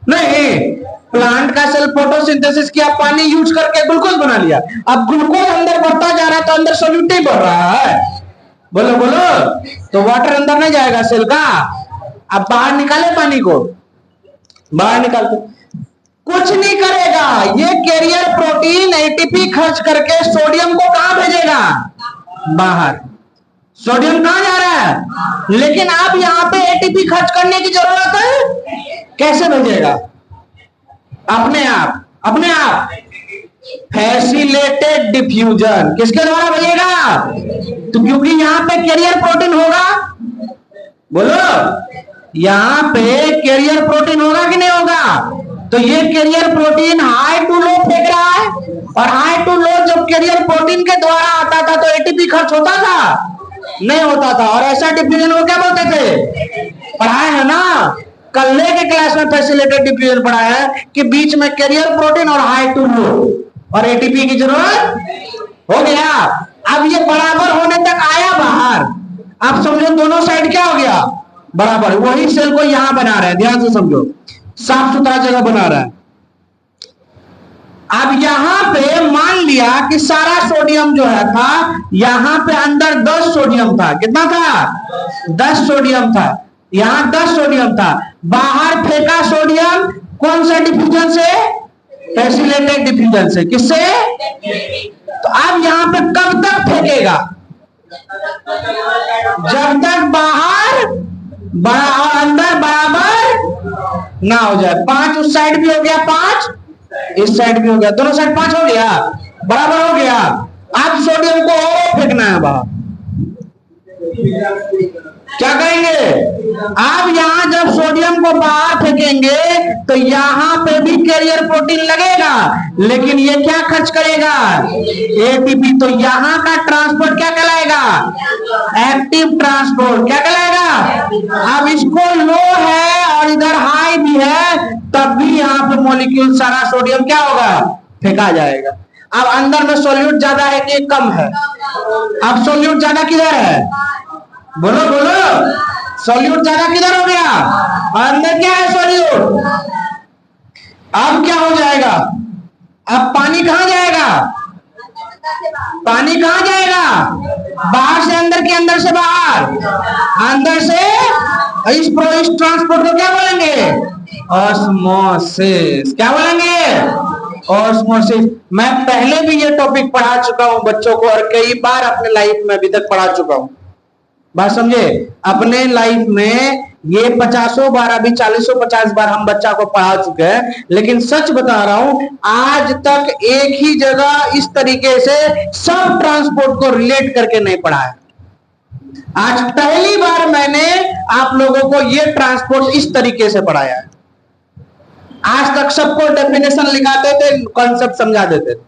नहीं। प्लांट का सेल फोटोसिंथेसिस किया, पानी यूज करके ग्लूकोज बना लिया। अब ग्लूकोज अंदर बढ़ता जा रहा है तो अंदर सोल्यूट नहीं बढ़ रहा है। बोलो बोलो। तो वाटर अंदर नहीं जाएगा सेल का। अब बाहर निकाले पानी को, बाहर निकालते कुछ नहीं करेगा। ये कैरियर प्रोटीन एटीपी खर्च करके सोडियम को कहां भेजेगा? बाहर। सोडियम कहां जा रहा है? लेकिन अब यहां पे एटीपी खर्च करने की जरूरत है। कैसे भेजेगा? अपने आप, अपने आप। Facilitated diffusion. किसके द्वारा भेजेगा? तो क्योंकि यहां पे कैरियर प्रोटीन होगा। बोलो। यहां पे कैरियर प्रोटीन होगा कि नहीं होगा? तो ये कैरियर प्रोटीन हाई टू लो फेंक रहा है, और हाई टू लो जब कैरियर प्रोटीन के द्वारा आता था तो एटीपी खर्च होता था? नहीं होता था। और ऐसा डिफ्यूजन को क्या बोलते थे? पढ़ाए है ना? कल के क्लास में फैसिलिटेड डिफ्यूजन पढ़ाया है कि बीच में कैरियर प्रोटीन और हाई टू लो और एटीपी की जरूरत हो गया। अब ये बराबर होने तक आया बाहर। अब समझो दोनों साइड क्या हो गया? बराबर। वही सेल को यहां बना रहा है, ध्यान से समझो, साफ सुथरा जगह बना रहा है। अब यहां पे मान लिया कि सारा सोडियम जो है था, यहां पे अंदर 10 सोडियम था। कितना था? 10 सोडियम था। यहां 10 सोडियम था, बाहर फेंका सोडियम। कौन सा डिफ्यूजन से? फैसिलिटेड डिफ्यूजन से। किससे? तो अब यहां पे कब तक फेंकेगा? जब तक बाहर बड़ा और अंदर बराबर ना हो जाए। 5 उस साइड भी हो गया, 5 इस साइड भी हो गया, दोनों साइड 5 हो गया, बराबर हो गया। अब सोडियम को और फेंकना है बाहर। क्या करेंगे? अब यहां जब सोडियम को बाहर फेंकेंगे तो यहां पे भी कैरियर प्रोटीन लगेगा, लेकिन ये क्या खर्च करेगा? एटीपी। तो यहां का ट्रांसपोर्ट क्या कहलाएगा? Active transport. क्या कहलाएगा? अब इसको लो है और इधर हाई भी है, तब भी यहां पे मॉलिक्यूल सारा सोडियम क्या होगा? फेंका जाएगा। अब अंदर में सोल्यूट ज्यादा है कि कम है? अब सोल्यूट ज्यादा किधर है? बोलो बोलो। सोल्यूट ज्यादा किधर हो गया? अंदर क्या है? सोल्यूट। अब क्या हो जाएगा? अब पानी कहां जाएगा? पानी कहां जाएगा? बाहर से अंदर के अंदर से बाहर, अंदर से। इस ट्रांसपोर्ट को क्या बोलेंगे? ऑस्मोसिस। क्या बोलेंगे? ऑस्मोसिस। मैं पहले भी ये टॉपिक पढ़ा चुका हूं बच्चों को, और कई बार अपने लाइफ में अभी तक पढ़ा चुका हूं। बात समझे? अपने लाइफ में ये 50 बार, अभी 40-50 बार हम बच्चा को पढ़ा चुके हैं, लेकिन सच बता रहा हूं आज तक एक ही जगह इस तरीके से सब ट्रांसपोर्ट को रिलेट करके नहीं पढ़ा है। आज पहली बार मैंने आप लोगों को ये ट्रांसपोर्ट इस तरीके से पढ़ाया है। आज तक सबको डेफिनेशन लिखाते थे, कॉन्सेप्ट समझा देते थे।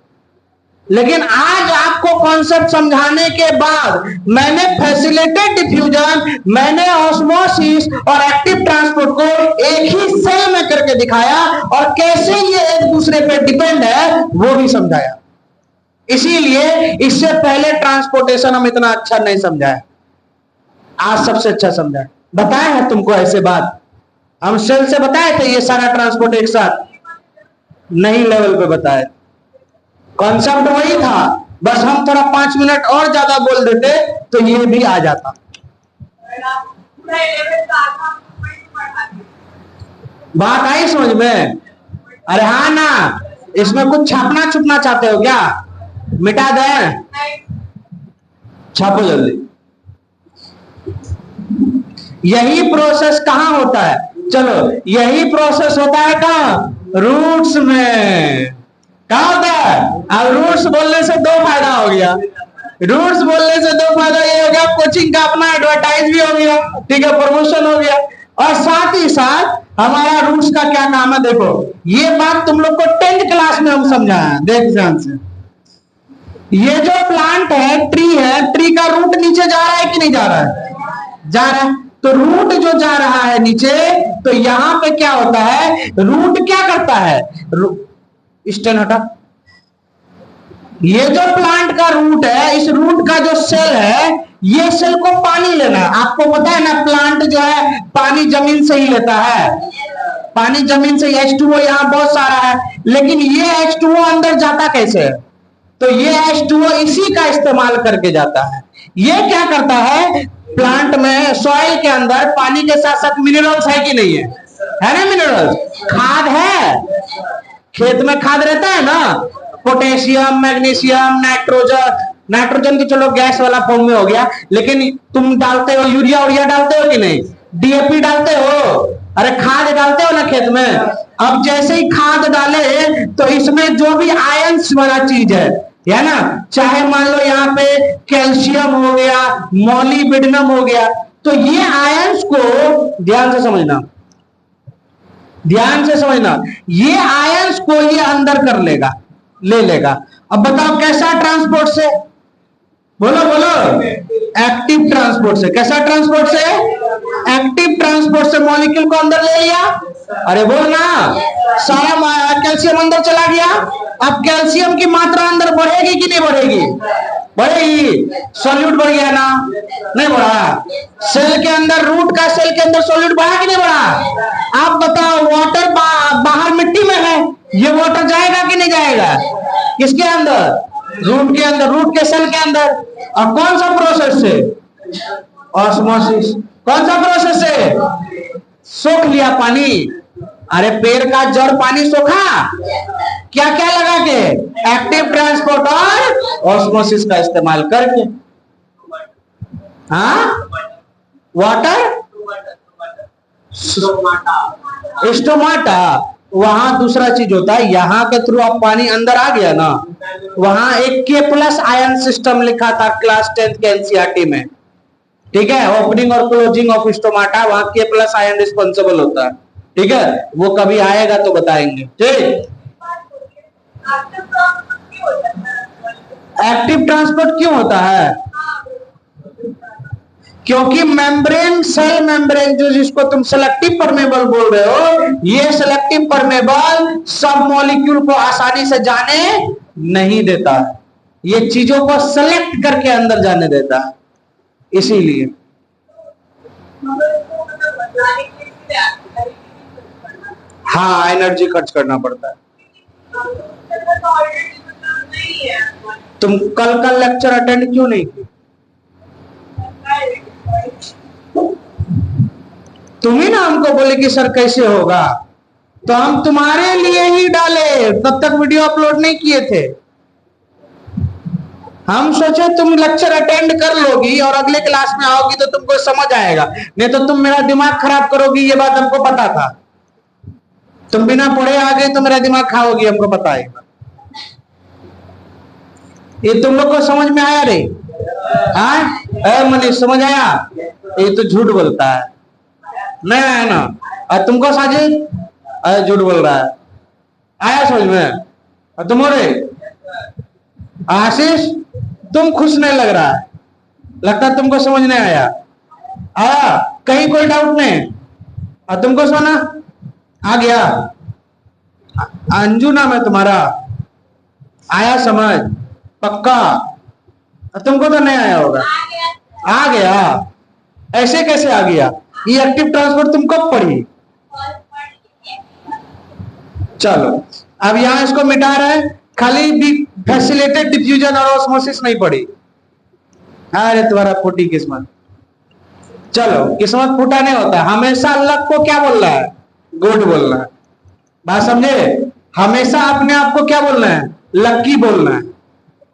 लेकिन आज आपको कॉन्सेप्ट समझाने के बाद मैंने फैसिलिटेटेड डिफ्यूजन, मैंने ऑस्मोसिस और एक्टिव ट्रांसपोर्ट को एक ही सेल में करके दिखाया और कैसे ये एक दूसरे पे डिपेंड है वो भी समझाया। इसीलिए इससे पहले ट्रांसपोर्टेशन हम इतना अच्छा नहीं समझाया, आज सबसे अच्छा समझाया। बताया है तुमको ऐसे बात, हम सेल से बताए थे ये सारा ट्रांसपोर्ट एक साथ नहीं, लेवल पे बताए, कॉन्सेप्ट वही था, बस हम थोड़ा 5 मिनट और ज्यादा बोल देते तो ये भी आ जाता। बात आई समझ में? अरे हाँ ना, इसमें कुछ छापना छुपना चाहते हो क्या? मिटा दें? छापो जल्दी। यही प्रोसेस कहां होता है? चलो, यही प्रोसेस होता है कहां? रूट्स में। कहा होता है? अब रूट्स बोलने से दो फायदा हो गया। रूट्स बोलने से दो फायदा ये हो गया, कोचिंग का अपना एडवर्टाइज भी हो गया, ठीक है, प्रमोशन हो गया, और साथ ही साथ हमारा रूट्स का क्या काम है। देखो, ये बात तुम लोग को 10th क्लास में हम समझाया, देख ध्यान से। ये जो प्लांट है, ट्री का रूट नीचे जा रहा है कि नहीं जा रहा है? जा रहा है। तो रूट जो जा रहा है नीचे, तो यहां पे क्या होता है? रूट क्या करता है? स्टेन हटा। ये जो प्लांट का रूट है, इस रूट का जो सेल है, ये सेल को पानी लेना है। आपको पता है ना, प्लांट जो है पानी जमीन से ही लेता है, पानी जमीन से। H2O यहाँ बहुत सारा है, लेकिन ये H2O अंदर जाता कैसे है? तो ये H2O इसी का इस्तेमाल करके जाता है। ये क्या करता है? प्लांट में सॉइल के अंदर पानी के साथ साथ मिनरल्स है कि नहीं है? है ना मिनरल्स? खाद है, खेत में खाद रहता है ना, पोटेशियम, मैग्नीशियम, नाइट्रोजन तो चलो गैस वाला फॉर्म में हो गया, लेकिन तुम डालते हो यूरिया डालते हो कि नहीं? DAP डालते हो? अरे खाद डालते हो ना खेत में। अब जैसे ही खाद डाले तो इसमें जो भी आयंस वाला चीज है ना, चाहे मान लो यहाँ पे कैल्शियम हो गया, मॉलिब्डेनम हो गया, तो ये आयंस को ध्यान से समझना, ध्यान से समझना, ये आयंस को ये अंदर कर लेगा, ले लेगा। अब बताओ कैसा ट्रांसपोर्ट से? बोलो बोलो। एक्टिव ट्रांसपोर्ट से। कैसा ट्रांसपोर्ट से? एक्टिव ट्रांसपोर्ट से मॉलिक्यूल को अंदर ले लिया। अरे बोल ना, सारा कैल्शियम अंदर चला गया। अब कैल्शियम की मात्रा अंदर बढ़ेगी कि नहीं बढ़ेगी? बढ़ेगी। सॉल्यूट बढ़ गया ना? नहीं बढ़ा। सेल के अंदर, रूट का सेल के अंदर सॉल्यूट बढ़ा कि नहीं बढ़ा? आप बताओ, वाटर बाहर मिट्टी में है, ये वाटर जाएगा कि नहीं जाएगा? किसके अंदर? रूट के अंदर, रूट के सेल के अंदर। और कौन सा प्रोसेस से? ऑस्मोसिस। कौन सा प्रोसेस से? सोख लिया पानी। अरे पेड़ का जड़ पानी सोखा, क्या क्या लगा के? एक्टिव ट्रांसपोर्ट और ऑस्मोसिस का इस्तेमाल करके। हाँ, वाटर स्टोमाटा, वहां दूसरा चीज होता है। यहाँ के थ्रू आप पानी अंदर आ गया ना, वहां एक K+ आयन सिस्टम लिखा था क्लास 10th के NCERT में, ठीक है। ओपनिंग और क्लोजिंग ऑफ स्टोमाटा, वहां K+ आयन रिस्पॉन्सिबल होता है, ठीक है। वो कभी आएगा तो बताएंगे, ठीक। एक्टिव ट्रांसपोर्ट क्यों होता है? क्योंकि मेम्ब्रेन, सेल मेम्ब्रेन, जो जिसको तुम सेलेक्टिव परमेबल बोल रहे हो, ये सेलेक्टिव परमेबल सब मॉलिक्यूल को आसानी से जाने नहीं देता है, ये चीजों को सेलेक्ट करके अंदर जाने देता है, इसीलिए। हाँ, एनर्जी खर्च करना पड़ता है। तुम कल का लेक्चर अटेंड क्यों नहीं की? तुम ही ना हमको बोले कि सर कैसे होगा, तो हम तुम्हारे लिए ही डाले, तब तक वीडियो अपलोड नहीं किए थे। हम सोचे तुम लेक्चर अटेंड कर लोगी और अगले क्लास में आओगी तो तुमको समझ आएगा, नहीं तो तुम मेरा दिमाग खराब करोगी, ये बात हमको पता था। तुम बिना पढ़े आ गए तो मेरा दिमाग खाओगी, हमको पता है। ये तुम लोग को समझ में आया रे? हाँ मनीष, समझ आया? ये तो झूठ बोलता है, नहीं आया ना? और तुमको साजिद झूठ बोल रहा है, आया समझ में? और तुम रे आशीष तुम खुश नहीं लग रहा है, लगता है तुमको समझ नहीं आया। कहीं कोई डाउट नहीं? और तुमको सोना आ गया? अंजू नाम है तुम्हारा, आया समझ पक्का? तुमको तो नहीं आया होगा। आ गया? ऐसे कैसे आ गया? ये एक्टिव ट्रांसफर तुम कब पढ़ी? चलो अब यहां इसको मिटा रहे हैं, खाली भी फैसिलिटेड डिफ्यूजन और ऑस्मोसिस नहीं पड़ी। अरे तुम्हारा फूटी किस्मत। चलो किस्मत फूटा नहीं होता, हमेशा लक को क्या बोलना है? गुड बोलना है। बात समझे? हमेशा अपने आप को क्या बोलना है? लक्की बोलना है।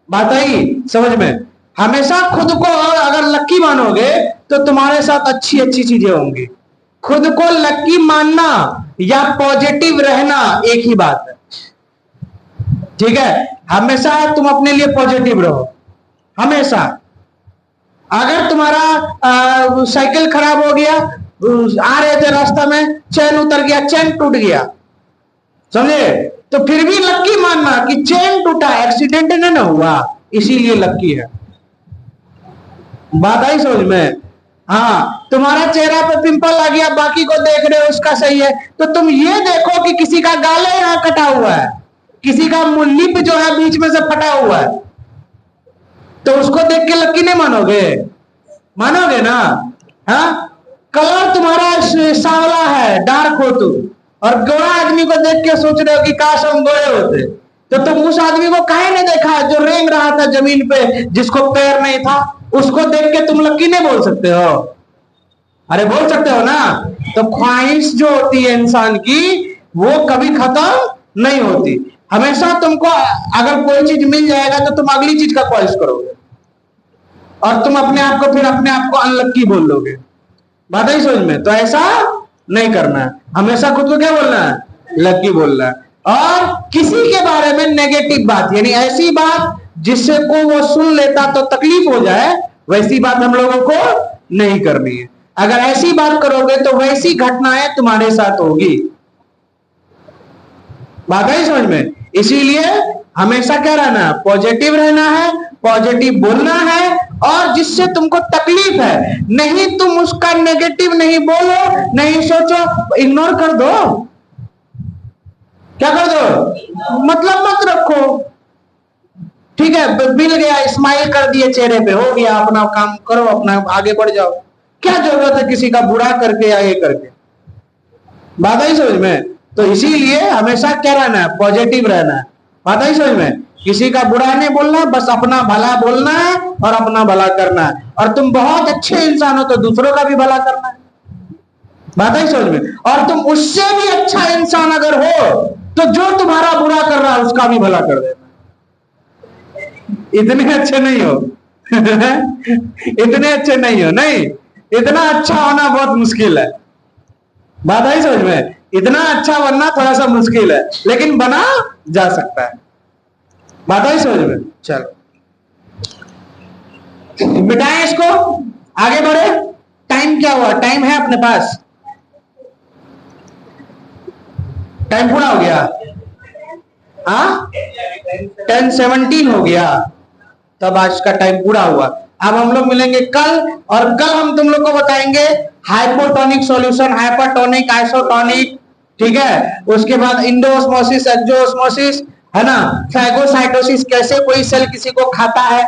बात आई समझ में? हमेशा खुद को अगर लक्की मानोगे तो तुम्हारे साथ अच्छी अच्छी चीजें होंगी। खुद को लक्की मानना या पॉजिटिव रहना एक ही बात है, ठीक है? हमेशा तुम अपने लिए पॉजिटिव रहो, हमेशा। अगर तुम्हारा साइकिल खराब हो गया, आ रहे थे रास्ता में, चेन उतर गया, चेन टूट गया, समझे? तो फिर भी लक्की मानना कि चेन टूटा, एक्सीडेंट नहीं ना हुआ, इसीलिए लक्की है। बात आई समझ में? हाँ, तुम्हारा चेहरा पे पिंपल आ गया, बाकी को देख रहे हो उसका सही है, तो तुम ये देखो कि किसी का गाल यहाँ कटा हुआ है, किसी का लिप जो है बीच में से फटा हुआ है, तो उसको देख के लक्की नहीं मानोगे? मानोगे ना? हाँ, कलर तुम्हारा सांवला है, डार्क हो तुम, और गोरा आदमी को देख के सोच रहे हो कि काश हम गोरे होते, तो तुम उस आदमी को काहे नहीं देखा जो रेंग रहा था जमीन पे, जिसको पैर नहीं था? उसको देख के तुम लक्की नहीं बोल सकते हो? अरे बोल सकते हो ना? तो ख्वाहिश जो होती है इंसान की, वो कभी खत्म नहीं होती। हमेशा तुमको अगर कोई चीज मिल जाएगा तो तुम अगली चीज का ख्वाहिश करोगे, और तुम अपने आप को फिर अपने आप को अनलक्की बोल लोगे। बात है समझ में? तो ऐसा नहीं करना है, हमेशा खुद को क्या बोलना है? लक्की बोलना है। और किसी के बारे में नेगेटिव बात, यानी ऐसी बात जिससे को वो सुन लेता तो तकलीफ हो जाए, वैसी बात हम लोगों को नहीं करनी है। अगर ऐसी बात करोगे तो वैसी घटनाएं तुम्हारे साथ होगी। बात है समझ में? इसीलिए हमेशा क्या रहना है? पॉजिटिव रहना है, पॉजिटिव बोलना है, और जिससे तुमको तकलीफ है नहीं, तुम उसका नेगेटिव नहीं बोलो, नहीं सोचो, इग्नोर कर दो। क्या कर दो? मतलब मत रखो, ठीक है? मिल गया, स्माइल कर दिए चेहरे पे, हो गया, अपना काम करो, अपना आगे बढ़ जाओ। क्या जरूरत है किसी का बुरा करके या ये करके? बात आई समझ में? तो इसीलिए हमेशा क्या रहना है? पॉजिटिव रहना है। बात आई समझ में? किसी का बुरा नहीं बोलना, बस अपना भला बोलना है और अपना भला करना है। और तुम बहुत अच्छे इंसान हो तो दूसरों का भी भला करना है। बात आई समझ में? और तुम उससे भी अच्छा इंसान अगर हो तो जो तुम्हारा बुरा कर रहा है उसका भी भला कर देना। इतने अच्छे नहीं हो इतने अच्छे नहीं हो, नहीं, इतना अच्छा होना बहुत मुश्किल है। बात आई समझ में? इतना अच्छा बनना थोड़ा सा मुश्किल है, लेकिन बना जा सकता है। बात आई समझ में? चलो मिटाएं इसको, आगे बढ़े। टाइम क्या हुआ? टाइम है अपने पास? टाइम पूरा हो गया? हाँ, 10:17 हो गया, तब आज का टाइम पूरा हुआ। अब हम लोग मिलेंगे कल, और कल हम तुम लोग को बताएंगे हाइपोटोनिक सॉल्यूशन, हाइपरटोनिक, आइसोटोनिक, ठीक है? उसके बाद इंडोऑस्मोसिस, एक्सोऑस्मोसिस, है ना? फैगोसाइटोसिस, कैसे कोई सेल किसी को खाता है,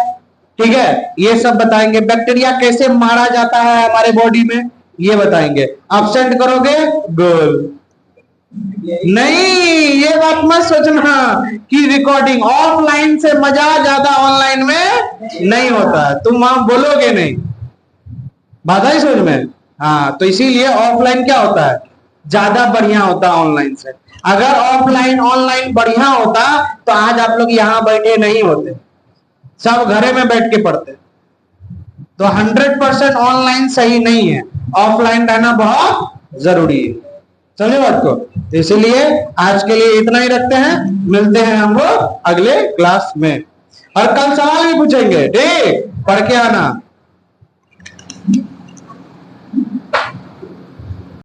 ठीक है? ये सब बताएंगे। बैक्टीरिया कैसे मारा जाता है हमारे बॉडी में, ये बताएंगे। एब्सेंट करोगे गोल नहीं, ये बात मत सोचना कि रिकॉर्डिंग ऑफलाइन से मजा ज्यादा ऑनलाइन में नहीं होता, तुम वहां बोलोगे नहीं। बात आई समझ में? हाँ, तो इसीलिए ऑफलाइन क्या होता है? ज्यादा बढ़िया होता है ऑनलाइन से। अगर ऑफलाइन ऑनलाइन बढ़िया होता तो आज आप लोग यहां बैठे नहीं होते, सब घरे में बैठ के पढ़ते। तो 100% ऑनलाइन सही नहीं है, ऑफलाइन रहना बहुत जरूरी है। समझे बात को? इसलिए आज के लिए इतना ही रखते हैं, मिलते हैं हम लोग अगले क्लास में, और कल सवाल भी पूछेंगे, ठीक? पढ़ के आना।